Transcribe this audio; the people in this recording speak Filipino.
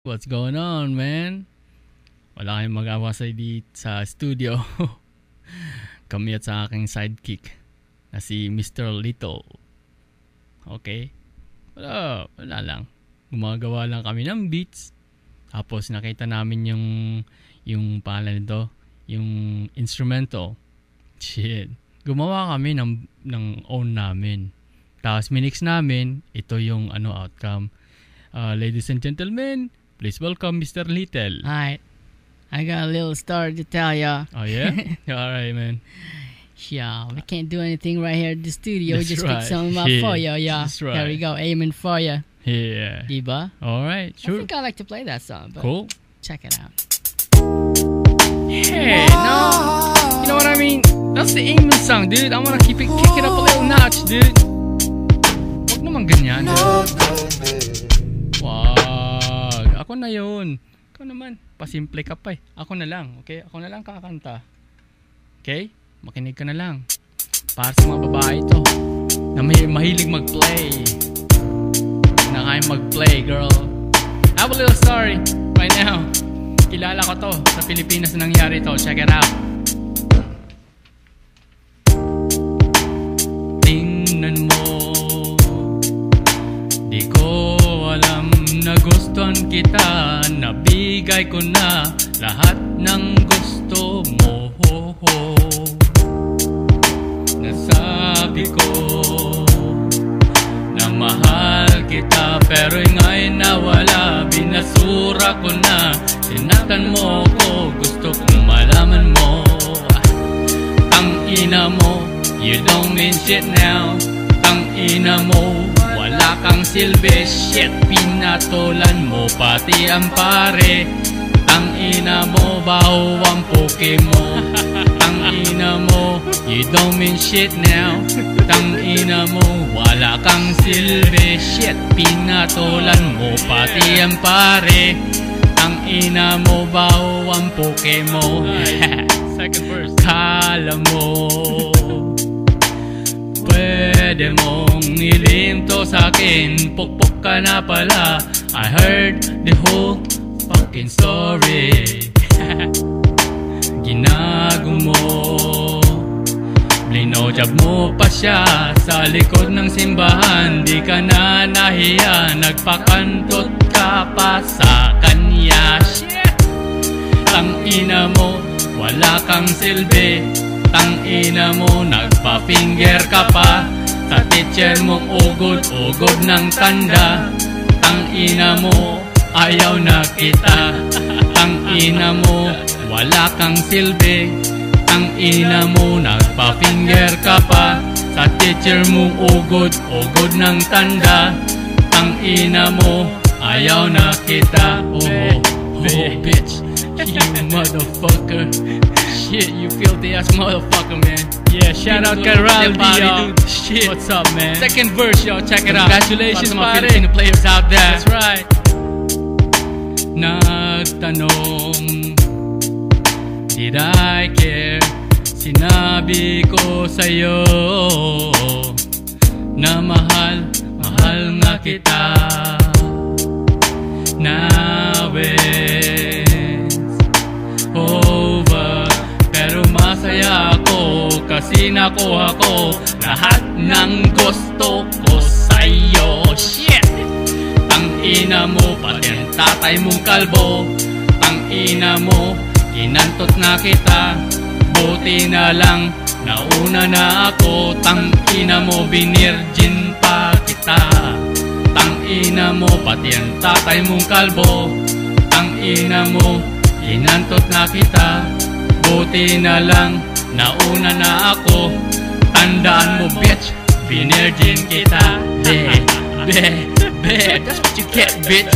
What's going on, man? Wala kayong magawa sa studio. Kami at sa aking sidekick na si Mr. Little. Okay? Wala lang. Gumagawa lang kami ng beats. Tapos nakita namin yung pangalan nito, yung instrumental. Shit. Gumawa kami ng own namin. Tapos minix namin, ito yung outcome. Ladies and gentlemen, please welcome Mr. Little. Alright. I got a little story to tell ya. Oh, yeah? Alright, man. Yeah, we can't do anything right here at the studio. That's We just right. pick something up for ya. Yeah. That's right. There we go. Aiming for ya. Yeah. Diba? Alright, I sure. think I like to play that song. But Cool. check it out. Hey, no. You know what I mean? That's the England song, dude. I wanna kick it up a little notch, dude. Huwag naman ganyan, dude. Wag. Ako na yun. Ikaw naman. Pasimple ka pa eh. Ako na lang, okay? Ako na lang kakanta. Okay? Makinig ka na lang. Para sa mga babae ito na may mahilig mag-play. Na kaya mag-play, girl. I have a little story right now. Kilala ko to. Sa Pilipinas na nangyari to. Check it out. Tingnan mo, di ko alam na gustuhan kita. Nabigay ko na lahat ng gusto mo. Nasabi ko na mahal kita, pero ngayon nawala. Binasura ko na, tinatan mo ko. Gusto kong malaman mo, tangina mo, you don't mean shit now. Tangina mo, wala kang silbi. Shit, pinatulan mo pati ang pare. Tangina mo, baho ang poke mo. Tangina mo, you don't mean shit now. Tangina mo, wala kang silbi. Shit, pinatulan mo pati ang pare. Tangina mo, baho ang poke mo. Second verse. Kala mo pwede mong ilim to sa'kin. Pukpok ka na pala. I heard the whole fucking story. Ginago mo, blinojob mo pa siya sa likod ng simbahan. Di ka na nahiya, nagpakantot ka pa sa kanya. Shit! Tangina mo, wala kang silbi. Tangina mo, nagpa-finger ka pa sa teacher mong ugod-ugod ng tanda. Tangina mo, ayaw na kita. Tangina mo, wala kang silbi. Tangina mo, nagpa-finger ka pa sa teacher mong ugod-ugod ng tanda. Tangina mo, ayaw na kita. Oh, bitch, you motherfucker. Shit, you filthy ass motherfucker, man. Yeah, shout out Caraldi, yo. Shit, what's up, man? Second verse, yo, check it out. Congratulations, pare. Filipino players out there. That's right. Nagtanong, did I care? Sinabi ko sa'yo na mahal nga kita. Now it's over, pero masaya ako kasi nakuha ko lahat ng gusto ko sa'yo. Shit! Tangina mo, pati ang tatay mong kalbo. Tangina mo, inantot na kita. Buti na lang, nauna na ako. Tangina mo, binirgin pa kita. Tangina mo, pati ang tatay mong kalbo. Tangina mo, inantot na kita. Buti na lang, nauna na ako. Tandaan mo, bitch, binirgin kita. That's what you get, bitch.